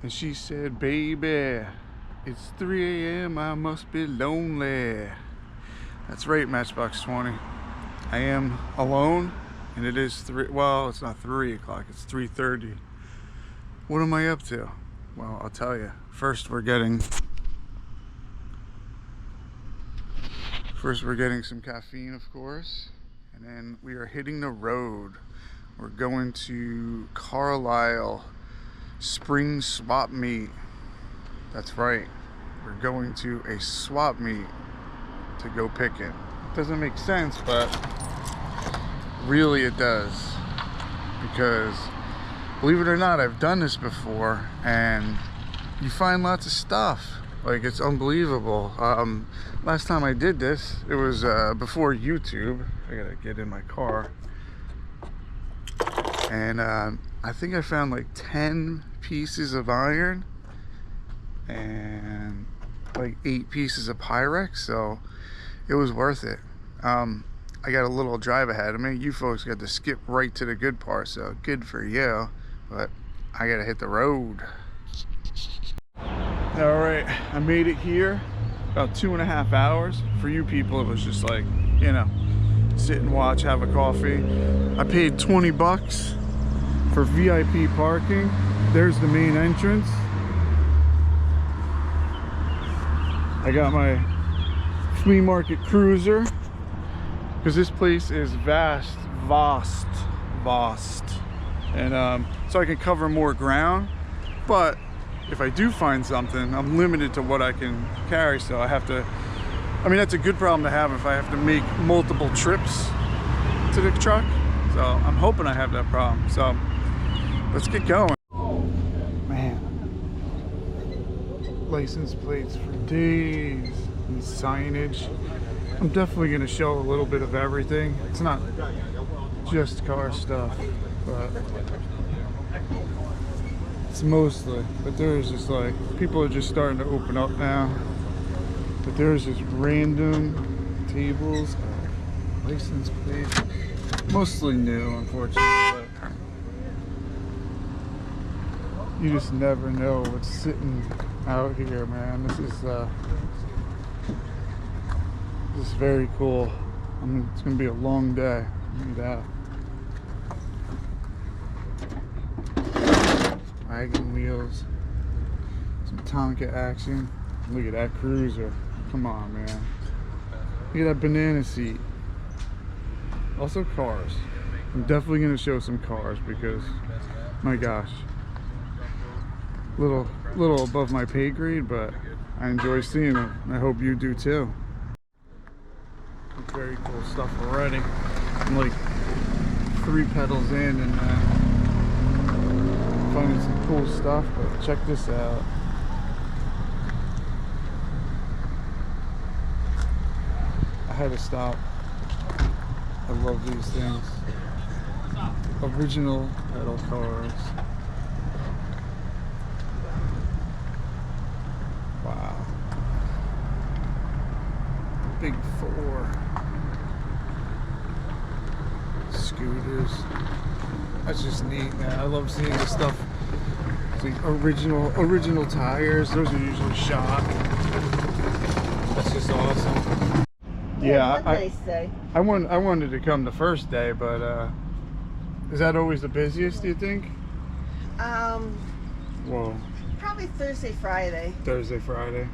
And she said, baby, it's 3 a.m. I must be lonely. That's right, Matchbox 20. I am alone, and it is well, it's not 3 o'clock, it's 3:30. What am I up to? Well, I'll tell you. First we're getting some caffeine, of course, and then we are hitting the road. We're going to Carlisle spring swap meet. That's right. We're going to a swap meet to go picking. It doesn't make sense, but really it does, because believe it or not, I've done this before and you find lots of stuff. Like, it's unbelievable. Last time I did this, it was before YouTube. I gotta get in my car. And I think I found like 10 pieces of iron and like 8 pieces of Pyrex, so it was worth it. I got a little drive ahead of me. You folks got to skip right to the good part, so good for you. But I gotta hit the road. All right, I made it here. About 2.5 hours. For you people, it was just like, you know, sit and watch, have a coffee. I paid 20 bucks for VIP parking. There's the main entrance. I got my flea market cruiser, because this place is vast, and so I can cover more ground. But if I do find something, I'm limited to what I can carry, so I have to, I mean, that's a good problem to have if I have to make multiple trips to the truck. So I'm hoping I have that problem. So let's get going. Man, license plates for days and signage. I'm definitely going to show a little bit of everything. It's not just car stuff, but it's mostly. But there's just like, people are just starting to open up now. But there's just random tables, license plates, mostly new, unfortunately. But you just never know what's sitting out here, man. This is very cool. I mean, it's gonna be a long day. Look at that. Wagon wheels, some Tonka action. Look at that cruiser. Come on, man. Look at that banana seat. Also cars. I'm definitely gonna show some cars because, my gosh, little above my pay grade, but I enjoy seeing them. I hope you do too. Very cool stuff already. I'm like 3 pedals in and finding some cool stuff, but check this out. I had to stop. I love these things. Original pedal cars. Wow. Big 4. Scooters. That's just neat, man. I love seeing this stuff. It's like original tires. Those are usually shot. That's just awesome. Yeah, nice day. I wanted to come the first day, but is that always the busiest, do you think? Whoa. Probably Thursday, Friday. Thursday, Friday.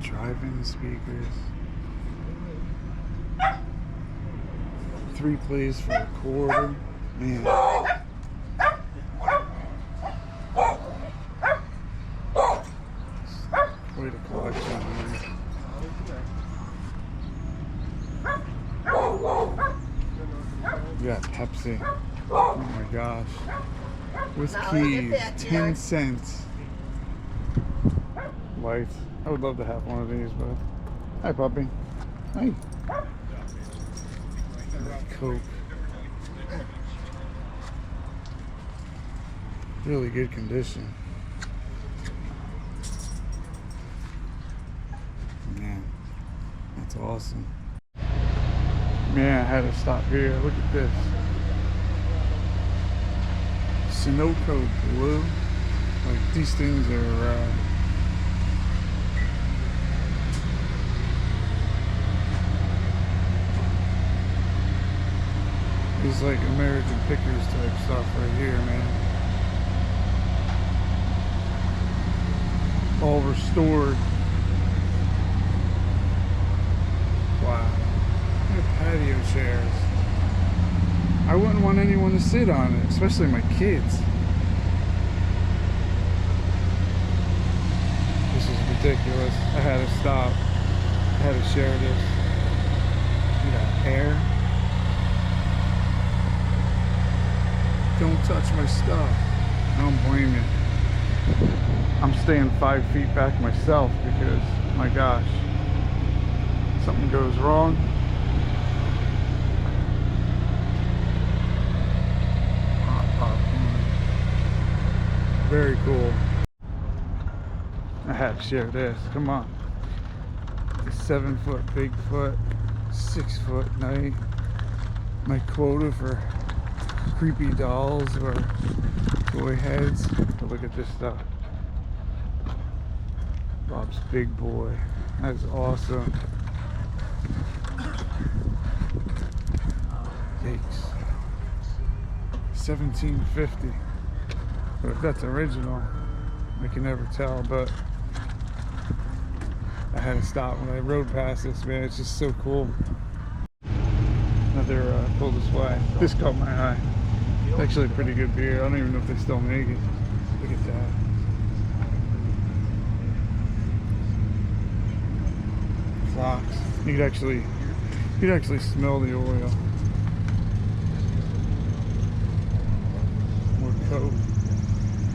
Drive-in speakers. 3 plays for $1/4. Man. Quite a collection, man. You got Pepsi. Oh my gosh. With keys. 10 cents. Lights. I would love to have one of these, but hi, puppy. Hi. Coke. Really good condition. Man, that's awesome. Man, I had to stop here. Look at this. Sunoco blue. Like these things are these like American Pickers type stuff right here, man. All restored. Wow. Look at patio chairs. I wouldn't want anyone to sit on it, especially my kids. This is ridiculous. I had to stop. I had to share this. Look at that hair. Don't touch my stuff. I don't blame you. I'm staying 5 feet back myself because, my gosh, something goes wrong. Very cool. I had to share this. Come on. The 7-foot Bigfoot, 6-foot night. My quota for creepy dolls or toy heads. But look at this stuff. Bob's Big Boy. That's awesome. Yikes. $17.50. But if that's original, I can never tell. But I had to stop when I rode past this, man. It's just so cool. Another pull display. This caught my eye. It's actually a pretty good beer. I don't even know if they still make it. Look at that. Clocks. You could actually smell the oil. More Coke.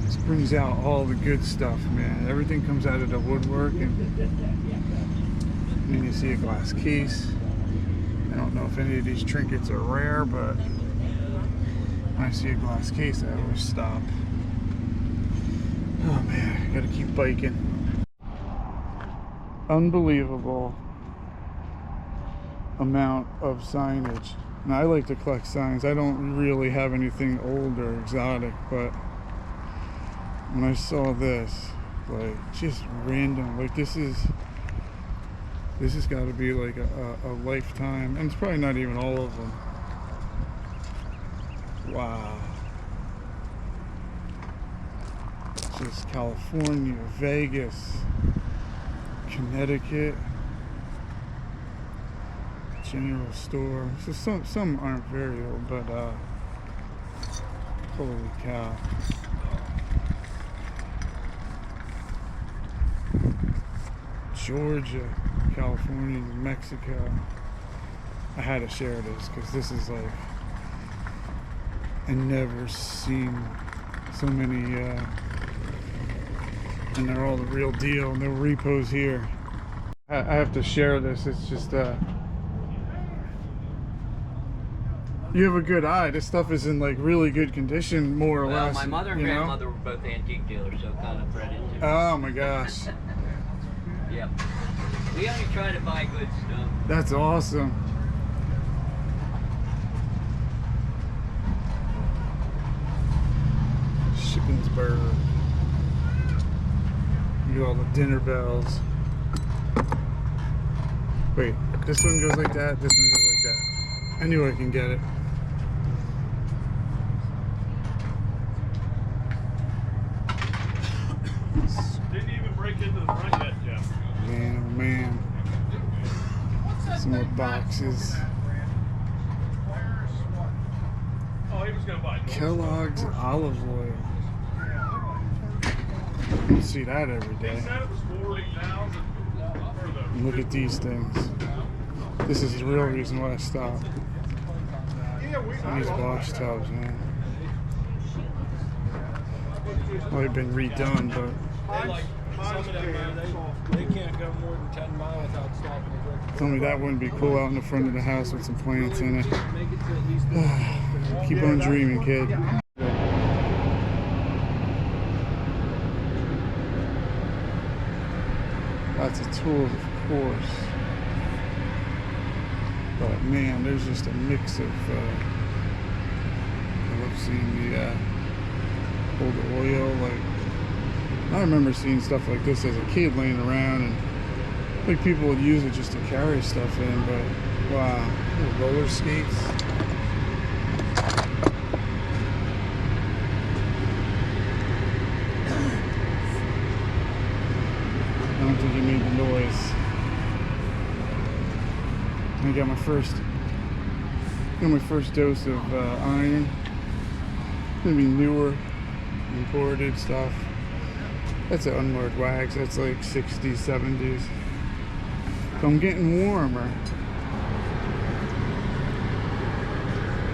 This brings out all the good stuff, man. Everything comes out of the woodwork, and then you see a glass case. I don't know if any of these trinkets are rare, but when I see a glass case, I always stop. Oh man, I gotta keep biking. Unbelievable amount of signage. Now I like to collect signs. I don't really have anything old or exotic, but when I saw this, like just random, like this has got to be like a lifetime, and it's probably not even all of them. Wow. Just California, Vegas, Connecticut, general store. So some aren't very old, but holy cow. Georgia, California, New Mexico. I had to share this because this is like, I never seen so many, and they're all the real deal. No repos here. I have to share this. It's just, you have a good eye. This stuff is in like really good condition, more or less. My mother and grandmother were both antique dealers, so kind of bred into it. Oh my gosh. Yep. We only try to buy good stuff. That's awesome. Shippensburg. You got all the dinner bells. Wait, this one goes like that, this one goes like that. I knew I can get it. Didn't even break into the front yet, Jeff. Man, oh man. Some more boxes. Oh, he was going to buy Kellogg's olive oil. You see that every day. He said it was 40,000 for the... And look at these things. This is the real reason why I stopped. These wash tubs, man. Well, they've been redone, but Some of them, man, they can't go more than 10 miles without stopping to drink. tell me that wouldn't be cool out in the front of the house with some plants in it. Make it to at least... Keep on dreaming, kid. Lots of tools, of course. But man, there's just a mix of. I love seeing the old oil. Like, I remember seeing stuff like this as a kid laying around, and like people would use it just to carry stuff in. But wow, little roller skates. I don't think it made the noise. I got my first dose of iron. Maybe newer, imported stuff. That's an unmarked wax. That's like 60s, 70s. So I'm getting warmer.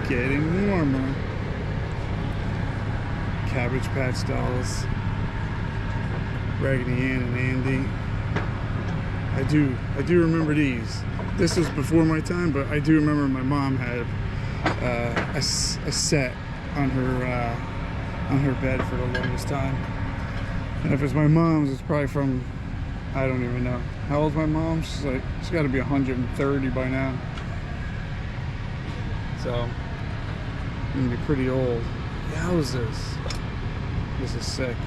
Getting warmer. Cabbage Patch dolls. Raggedy Ann and Andy. I do remember these. This was before my time, but I do remember my mom had a set on her bed for the longest time. And if it's my mom's, it's probably from, I don't even know. How old's my mom? She's got to be 130 by now. So, I'm gonna be pretty old. Yowzers. This is sick.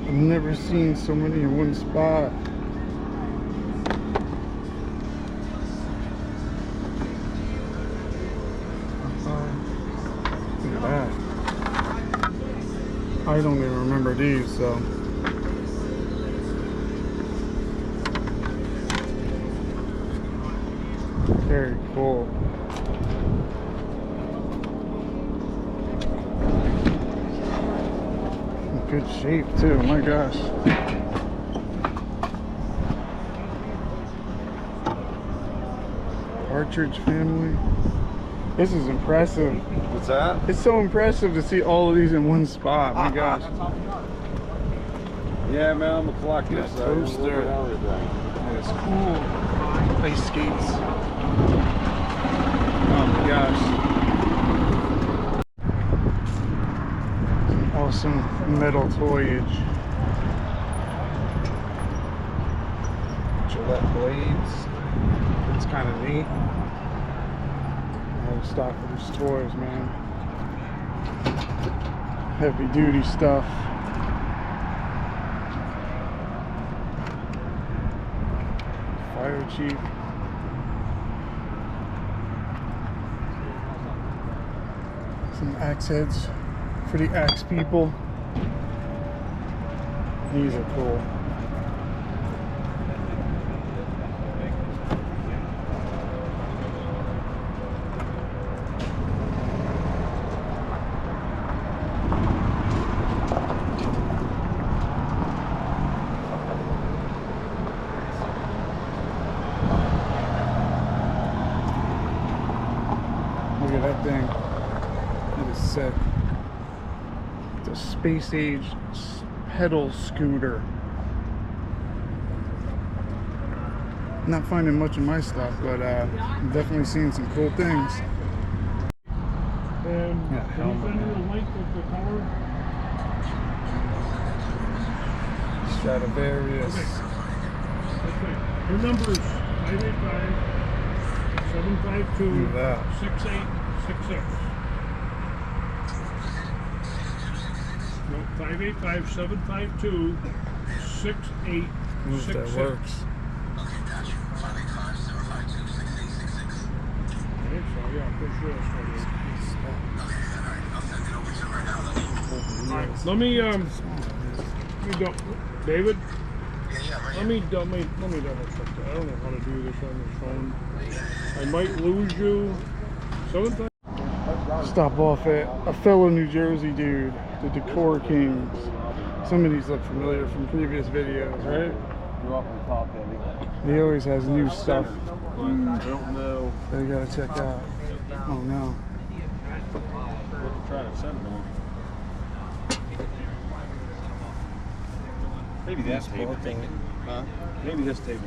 Never seen so many in one spot. Look at that. I don't even remember these, so. Very cool. Good shape too, my gosh. Partridge family. This is impressive. What's that? It's so impressive to see all of these in one spot, my gosh. Yeah, man, I'm a collector. That So toaster. That's cool. Ice skates. Oh my gosh. Awesome metal toyage. Gillette blades. It's kind of neat. All the stock for these toys, man. Heavy duty stuff. Fire chief. Some axe heads for the axe people. These are cool. Look at that thing. That is sick. It's a space age pedal scooter. Not finding much of my stuff, but I'm definitely seeing some cool things. And Yeah, can you send me the link of the color? Stradivarius. Okay. Your number is 585-752-6866. Look at that. No, 585-752-6866. Move that works. Okay, so yeah, push this for you. Alright, let me go, David. Let me double check that. I don't know how to do this on the phone. I might lose you. Stop off at a fellow New Jersey dude, the Decor Kings. Some of these look familiar from previous videos, right? You're off the top, Andy. He always has new stuff I don't know. that you gotta check out. Oh no. We'll try to send them. Maybe this table. Huh? Maybe this table.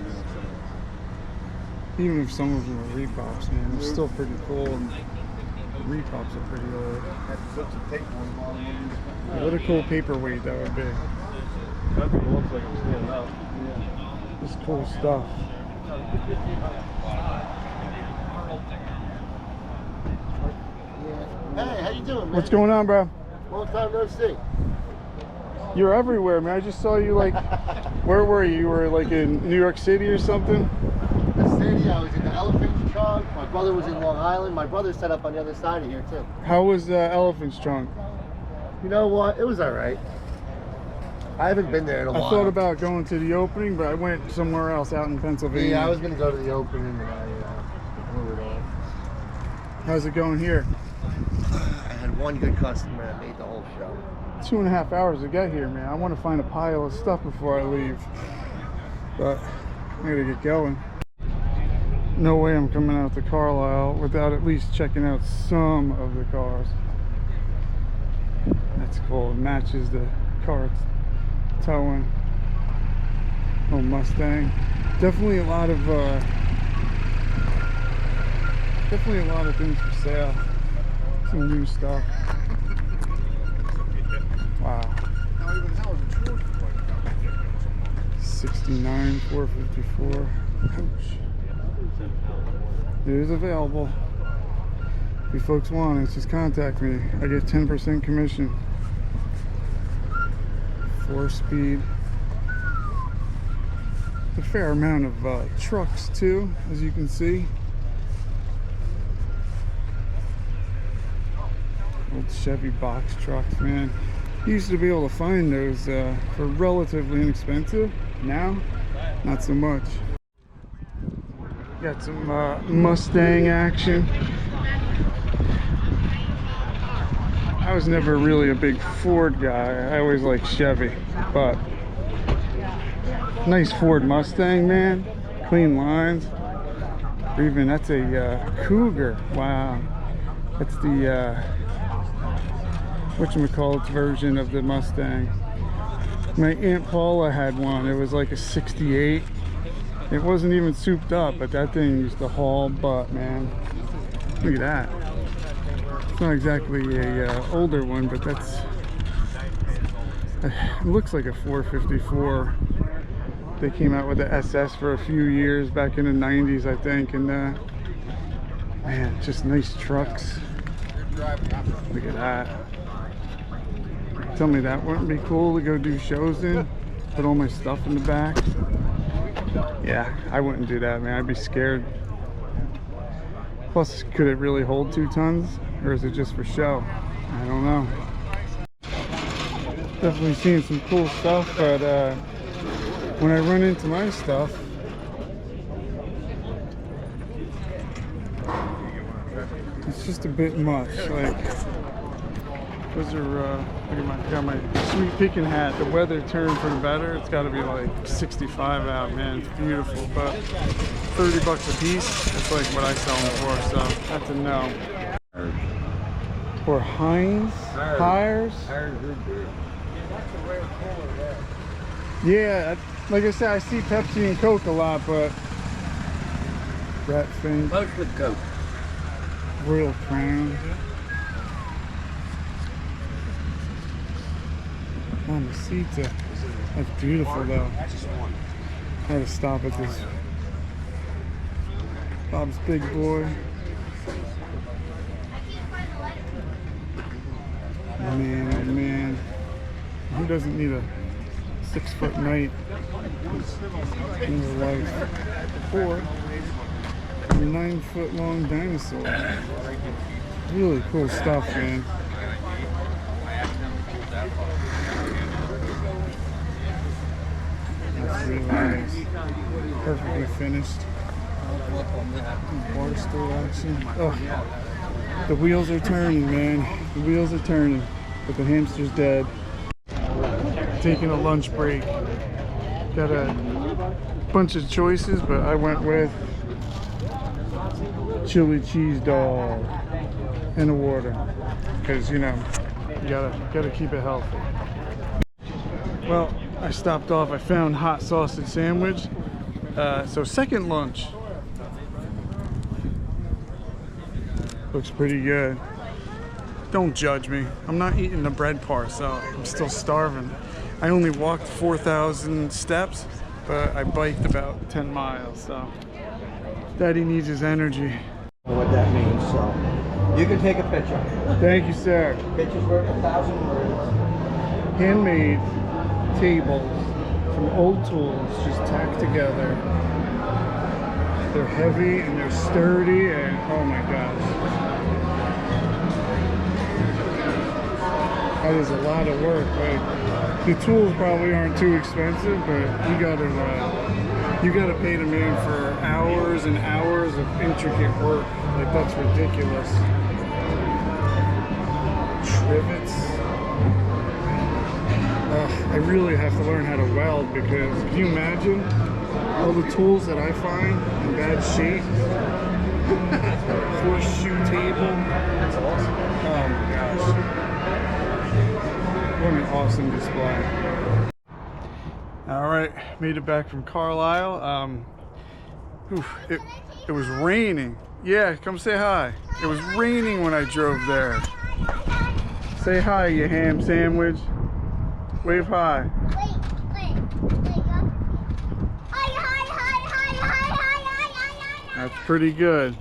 Even if some of them are Reeboks, man, they're still pretty cool. And Repops are pretty old. Yeah, what a cool paperweight that would be. That people looks like I'm standing up. This cool stuff. Hey, how you doing, man? What's going on, bro? Long time no see. You're everywhere, man. I just saw you, like, where were you? You were like in New York City or something? The city, I was in the Elephant's Trunk. My brother was in Long Island. My brother's set up on the other side of here, too. How was Elephant's Trunk? You know what? It was all right. I haven't been there in a while. I thought about going to the opening, but I went somewhere else out in Pennsylvania. Yeah, I was going to go to the opening, and I blew it off. How's it going here? I had one good customer that made the whole show. 2.5 hours to get here, man. I want to find a pile of stuff before I leave, but I gotta get going. No way I'm coming out to Carlisle without at least checking out some of the cars. That's cool. It matches the car it's towing. Oh, Mustang. Definitely a lot of things for sale. Some new stuff. Wow. 69 454. Ouch. It is available. If you folks want it, just contact me. I get 10% commission. 4-speed. A fair amount of trucks too, as you can see. Old Chevy box trucks, man. You used to be able to find those for relatively inexpensive. Now, not so much. Got some Mustang action. I was never really a big Ford guy. I always liked Chevy, but nice Ford Mustang, man. Clean lines. Or even that's a Cougar. Wow, that's the whatchamacallit's version of the Mustang. My Aunt Paula had one. It was like a 68. It wasn't even souped up, but that thing used to haul butt, man. Look at that. It's not exactly a older one, but that's it looks like a 454. They came out with the SS for a few years back in the 90s, I think, and man, just nice trucks. Look at that. Tell me that wouldn't be cool to go do shows in, put all my stuff in the back. Yeah, I wouldn't do that, man. I'd be scared. Plus, could it really hold 2 tons, or is it just for show? I don't know. Definitely seeing some cool stuff, but when I run into my stuff, it's just a bit much. Like, those are got my sweet pecan hat. The weather turned for the better. It's got to be like 65 out, man. It's beautiful, but $30 a piece. That's like what I sell them for, so that's a no. Or Heinz tires. Yeah, like I said, I see Pepsi and Coke a lot, but that thing. Most with Coke. Royal Crown. On the seats, that's beautiful though. I had to stop at this Bob's Big Boy. Man, oh man, who doesn't need a 6-foot knight in their life? Or a 9-foot long dinosaur. Really cool stuff, man. That's really nice. Perfectly finished. Bar stool action. Oh, the wheels are turning, man. The wheels are turning, but the hamster's dead. Taking a lunch break. Got a bunch of choices, but I went with chili cheese dog and a water, because you know you gotta keep it healthy. Well, I stopped off. I found hot sausage sandwich. So second lunch. Looks pretty good. Don't judge me. I'm not eating the bread parcel. I'm still starving. I only walked 4,000 steps, but I biked about 10 miles, so Daddy needs his energy. What that means, so you can take a picture. Thank you, sir. Picture's worth 1,000 words. Handmade tables from old tools, just tacked together. They're heavy and they're sturdy, and oh my gosh. That is a lot of work. Like, the tools probably aren't too expensive, but you gotta pay the man for hours and hours of intricate work. Like, that's ridiculous. Trivets. I really have to learn how to weld, because can you imagine all the tools that I find in bad shape? Horseshoe table. That's awesome. Oh my gosh. What an awesome display. All right, made it back from Carlisle. It was raining. Yeah, come say hi. It was raining when I drove there. Say hi, you ham sandwich. Wave hi. That's pretty good.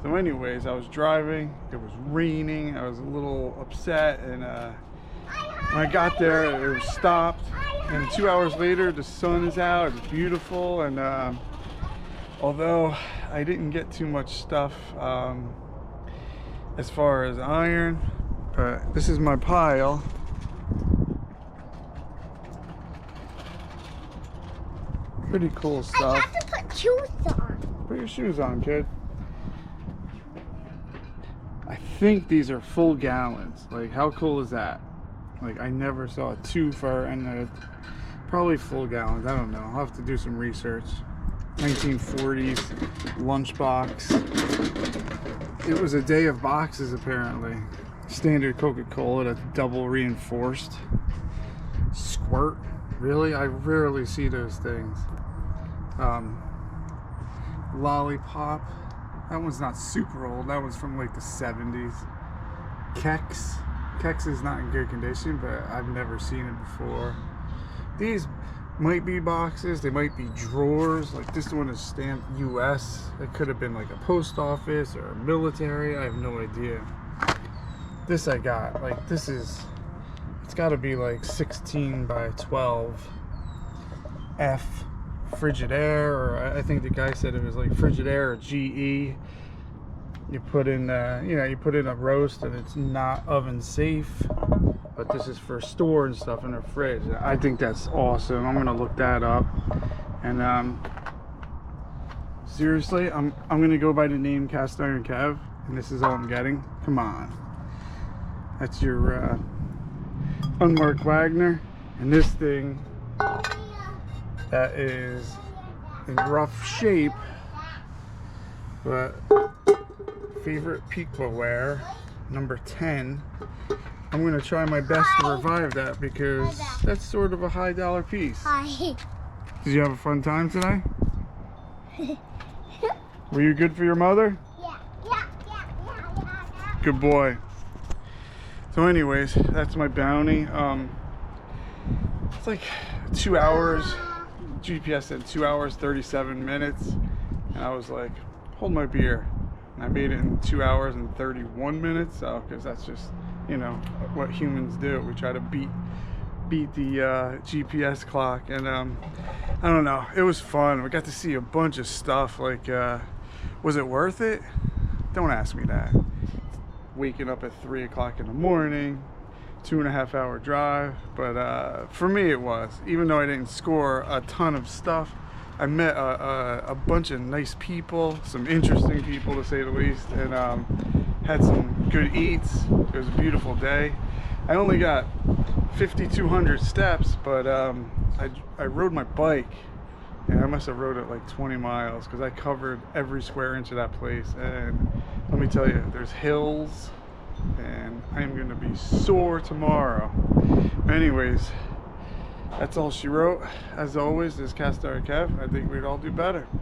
So anyways, I was driving, it was raining, I was a little upset, and when I got there, it was stopped, and 2 hours later, the sun is out, it's beautiful, and although I didn't get too much stuff as far as iron, but this is my pile. Pretty cool stuff. I have to put shoes on. Put your shoes on, kid. I think these are full gallons. Like, how cool is that? Like, I never saw a twofer, and probably full gallons. I don't know. I'll have to do some research. 1940s lunchbox. It was a day of boxes, apparently. Standard Coca-Cola that's double reinforced. Squirt. Really? I rarely see those things. Lollipop. That one's not super old. That was from like the 70s. Kex. Kex is not in good condition, but I've never seen it before. These might be boxes. They might be drawers. Like, this one is stamped US. It could have been like a post office or a military. I have no idea. This I got. Like, this is... It's got to be like 16 by 12 F Frigidaire, or I think the guy said it was like Frigidaire or GE. You put in, you put in a roast, and it's not oven safe. But this is for store and stuff in a fridge. I think that's awesome. I'm gonna look that up. And seriously, I'm gonna go by the name Cast Iron Kev, and this is all I'm getting. Come on, that's your. Unmarked Wagner, and this thing that is in rough shape, but favorite Pequaware number 10. I'm gonna try my best to revive that, because that's sort of a high dollar piece. Hi. Did you have a fun time today? Were you good for your mother? Yeah. Good boy. So anyways, that's my bounty. It's like 2 hours. GPS said 2 hours, 37 minutes. And I was like, hold my beer. And I made it in 2 hours and 31 minutes. So, because that's just, you know, what humans do. We try to beat the GPS clock. And I don't know, it was fun. We got to see a bunch of stuff. Like, was it worth it? Don't ask me that. Waking up at 3 o'clock in the morning, 2.5 hour drive, but for me it was. Even though I didn't score a ton of stuff, I met a bunch of nice people, some interesting people to say the least, and had some good eats. It was a beautiful day. I only got 5,200 steps, but I rode my bike, and I must have rode it like 20 miles, because I covered every square inch of that place. And let me tell you, there's hills, and I am going to be sore tomorrow. Anyways, that's all she wrote. As always, this is Cast Iron Kev. I think we'd all do better.